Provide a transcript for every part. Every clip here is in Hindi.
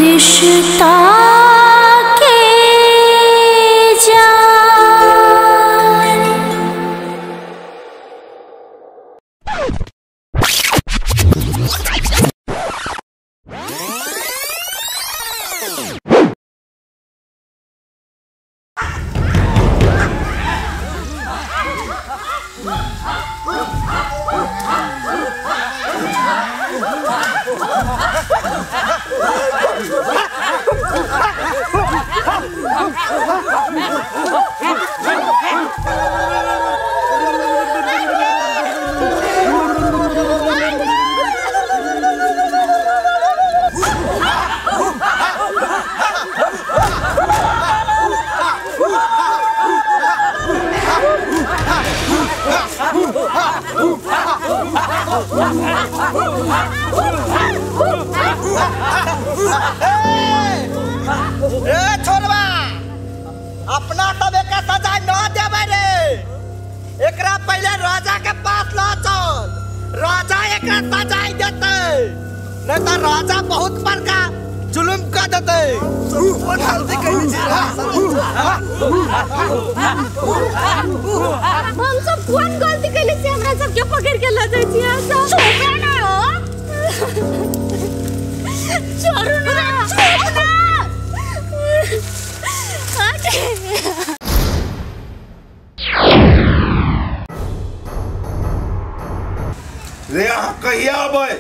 रिश्ता के जान। छोड़वा अपना तब एक सजा न देवे रे। एकरा पहले राजा के पास ला चल, राजा एकरा सजा देते, नहीं तो राजा बहुत बड़का जुल्म कर देते। हम सब कौन गलती कैले से हमरा सब के पकड़ के ले जाय छियै सब छोड़ ना हो। छोड़ू ना, छोड़ ना। रे अहाँ कहिया अबै?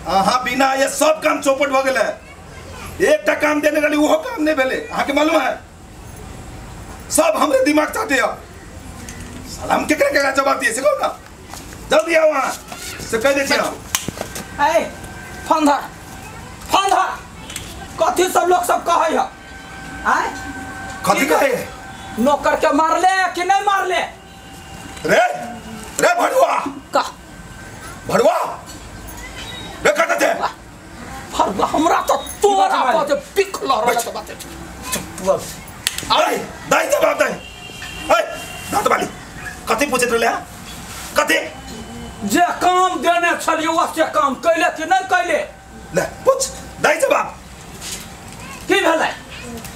अहाँ बिना ये सब काम चौपट भ गेलै। एकटा काम देने रही वो काम नहीं भेले। अहाँ के मालूम है सब हमरे दिमाग चाटे है। साला हम केकरा केकरा जवाब दिए से कहू ना। जल्दी आओ वहाँ से कह दे छियै। ए फंधर फंधर कथी सब लोग सब कहे है? आय कथी कहे? नौकर के मारले कि नहीं मारले? रे रे भड़ुआ का भड़ुआ रे कहते थे भड़ुआ हमरा तो तोरा बात पिखला रहत बात। चुप अरे दाई जवाब दे। ए दांत वाली कथी पूछत रहले? कथी जे काम देने छलियो से काम कैले कि नहीं कैले? ले पूछ दाई जवाब। की भेलै?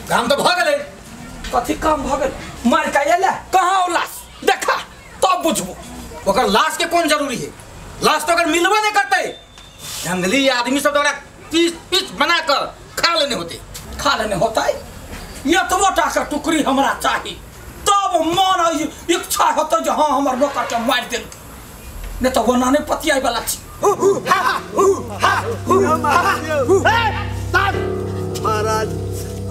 काम तो भ गेलै। कथी काम भ गेलै? मार के एले कहाँ हो लाश देखा तब बुझबो। ओकर लाश के कौन जरूरी है? लाश तो अगर मिलबे नहीं करते जंगली आदमी सब ओकरा पीस पीस बना कर खा लेने होते। खा लेने होता है ये तो मोटा का टुकड़ी हमरा चाहिए तब मन इच्छा होता जो हाँ हमार नौकर के मार दे नहीं तो वो नाने पतियाई वाला छी। महाराज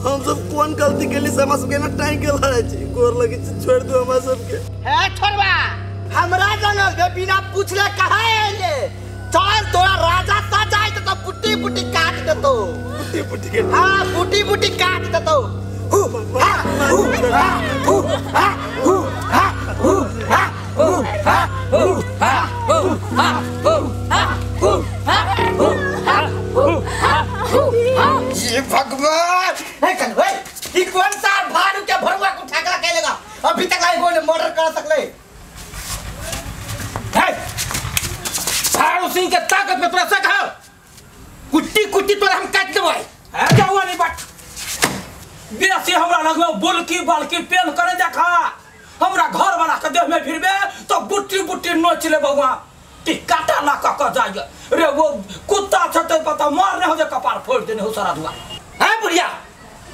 हम सब कौन गलती के लिए समझ के ना टाइम के लड़े छी। गोर लगी छोड़ दो हम सब के। है छोड़वा हमरा जंगल में बिना पूछले कहां आइले? चल तोरा राजा सजाई तो पुट्टी पुट्टी काट देतो। पुट्टी पुट्टी के हां पुट्टी पुट्टी काट देतो। ये भगवान है कल भाई ई कौन सा भालू के भरुआ को ठाकरा कैलेगा? अभी तक आई कोई मर्डर कर सकले। है भारू सिंह के ताकत में तोरा शक है? कुट्टी कुट्टी तोरा हम काट देबै। है जवानी बात बेसी हमरा लगमे बुलकी बालकी पेन करे देखा हमरा घर वाला के देह में फिरबे तो बुट्टी बुट्टी नोच ले बउआ टिकाटा ला क जाइए रे वो कुत्ता छते पता मारने हो जे कपार फोड़ देने हो सारा दुआ। है बुढ़िया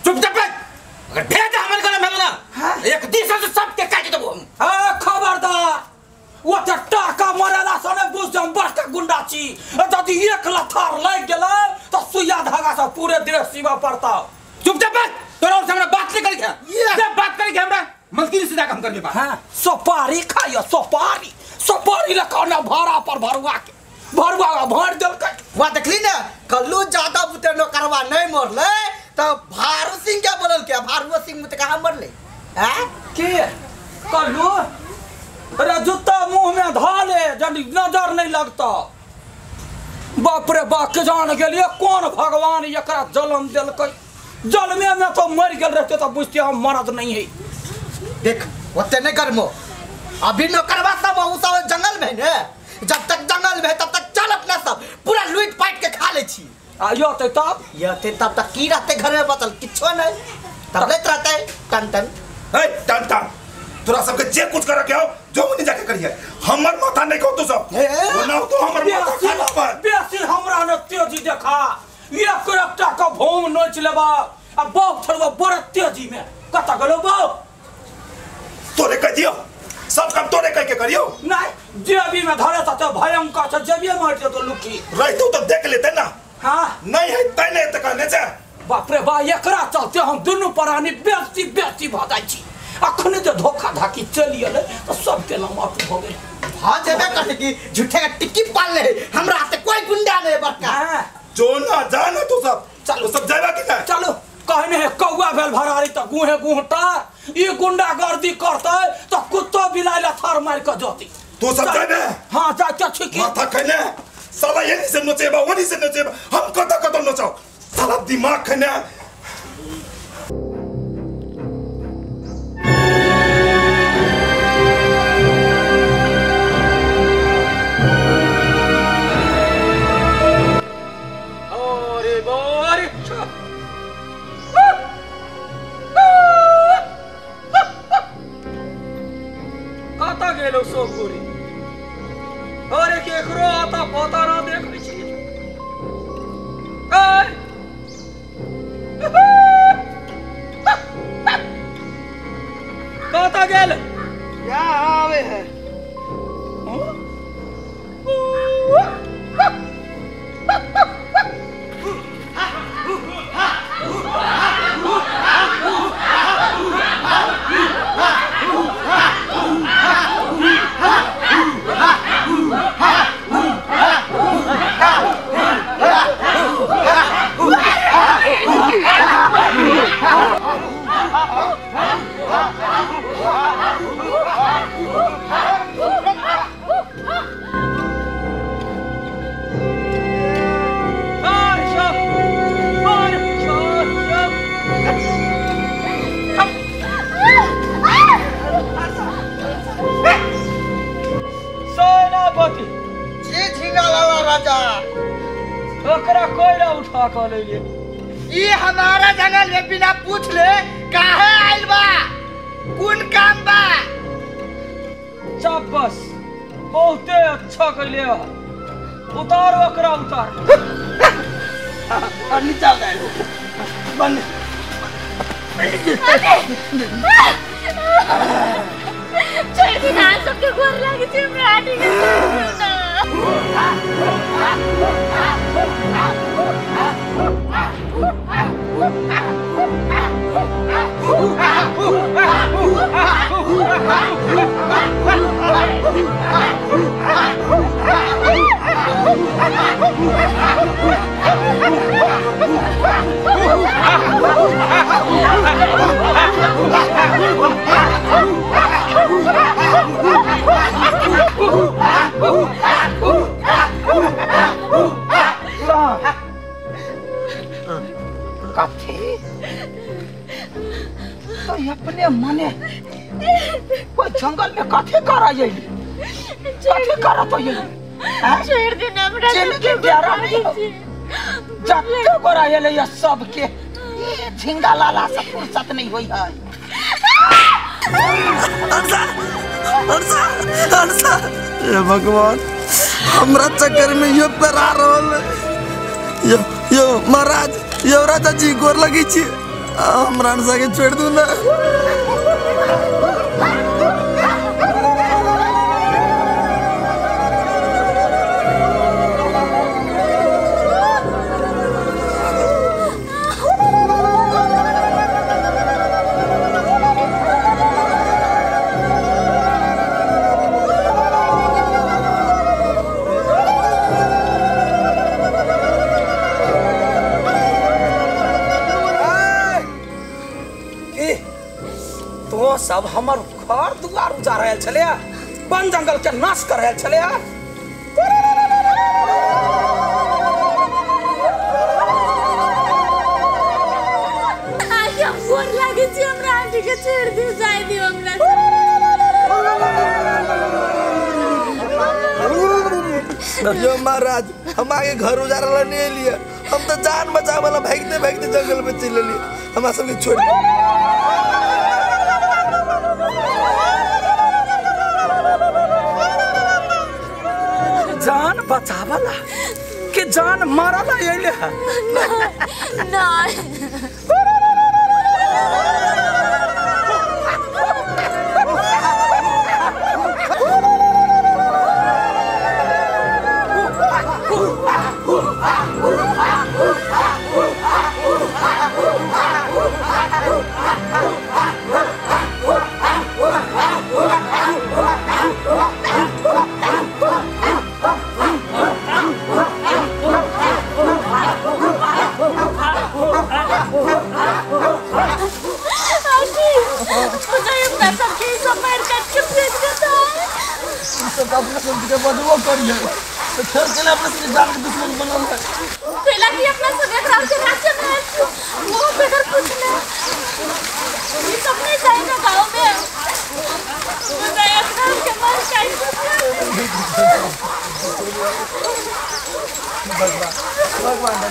चुपचाप बैठ। अगर भेज हमर घर में ना एक दिशा से सब के काट देबो। हां खबरदार वो त टाका मरेला सने बुझ जम बड़का गुंडा छी। यदि एक लथार लग गेलै तो सुइया धागा से पूरे देश सीमा पड़ता। चुपचाप बैठ। तोरा और हमरा बात नहीं करी है। जब बात करी के हमरा मलकिनी से जाके हम करबे बात। हां सुपारी खाइयो सुपारी सुपारी लकाना भाड़ा पर भरुआ के भरुआ भर देल के वहां देखली ना कल्लू ज्यादा बुते नो करवा नहीं मरले तो भारू सिंह क्या बोलल के? भारू सिंह मुते कहां मरले? हैं के कल्लू अरे जूता मुंह में धाले जल्दी नजर नहीं लगता। बाप रे बाप के जान गेलिए कौन भगवान एकरा जन्म देलकै। जन्मे में तो मर गेल रहते तो बुझते हम मरद नहीं है। देख ओते नहीं करमो अभी न करवा सब सब जंगल में ने जब तक जंगल में तब तक चल अपना सब पूरा लूट पाट के खा ले छी। आयो ते तब ये तब तक की रहते घर में बचल किछो नहीं तब लेत रहते टन टन ए टन टन तोरा सबके जे कुछ कर के आओ जो मुनी जाके करिए हमर माथा नहीं को तू सब बनाओ तो हमर माथा खाना पर बेसी हमरा न तेजी देखा ये करक्टा का भोम नोच लेबा आ बाप छोड़बा बड़ तेजी में कता गलो बाप तोरे कह दियो सब काम तोरे कह के करियो नहीं जेबी में धरे त भयंकर छ जेबी मार दे तो लुकी रहतू तो देख लेते ना हां नहीं है तने त कहने से बाप रे बा एकरा चलते हम दुनु प्राणी बेस्ती भ जाई छी अखने जे धोखा धाकी चलिए तो सबके लमाट हो गेल हां जेबे कहे कि झूठे का टिक्की पाल ले हमरा हाथे कोई गुंडा नहीं बड़का जो ना जाना तू सब चलो सब जाएगा कि नहीं चलो कहने है कौआ भेल भरारी त गुहे गुहटा ई गुंडा गर्दी करते तो कुत्तो बिलाई ला थार मार के जोती तू सब जाबे हां जा के छिकी माथा खने साला ये से नचेबा वनी से नचेबा हम कत नचाओ साला दिमाग खने ये हमारा जंगल में बिना पूछ ले काहे आइल बा कौन काम बा चापस बहुते अच्छा कइले उतार ओकरा उतार और नीचे जाए बंद छोड़ दी ना सबके गोर लागे छे हमरा आटी के ना तो अपने मने कोई जंगल में कथे करा ये कथे करा तो ये छोड़ दे ना हमरा के प्यारा नहीं जत्ते करा ये सब के झिंगा लाला से फुर्सत नहीं होई है हर्षा ये भगवान हमरा चक्कर में यो पेरा रहल यो महाराज यो राजा जी गोर लगी छी हमरा हर्षा के छोड़ दू ना सब हमर घर दुआर उजाड़ रहल छले वन जंगल के नाश कर रहल छले आगे गोर लागे छे हमरा आटी के छोड़ दियो जाय दियो हमरा यो महाराज हम आगे घर उजारा ला नहीं लिया, हम तो जान बचाव वाला भागते भागते जंगल में चले लिए, हमारा सबके छोड़ जान बचावला कि जान मारला ये अपना सबके बदवा करिए तो खेल के लिए अपने से जान के दुश्मन बनल है पहला कि अपना सब एक रात के नाचे में वो बेगर कुछ नहीं ये सब नहीं जाएगा गांव में मुझे एक रात के मार भगवान भगवान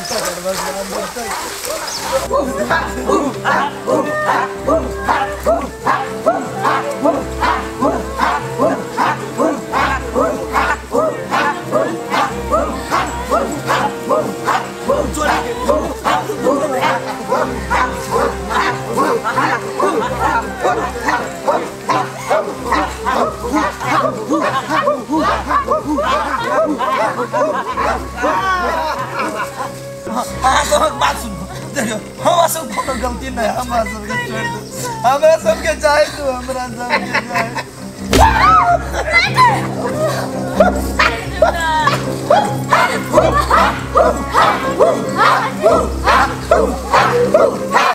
बात सुनो हमारा सब कोनो गलती नहीं, हमारा सबके छोड़ दो, हमारा सबके चाहे तू हमारा सबके चाहे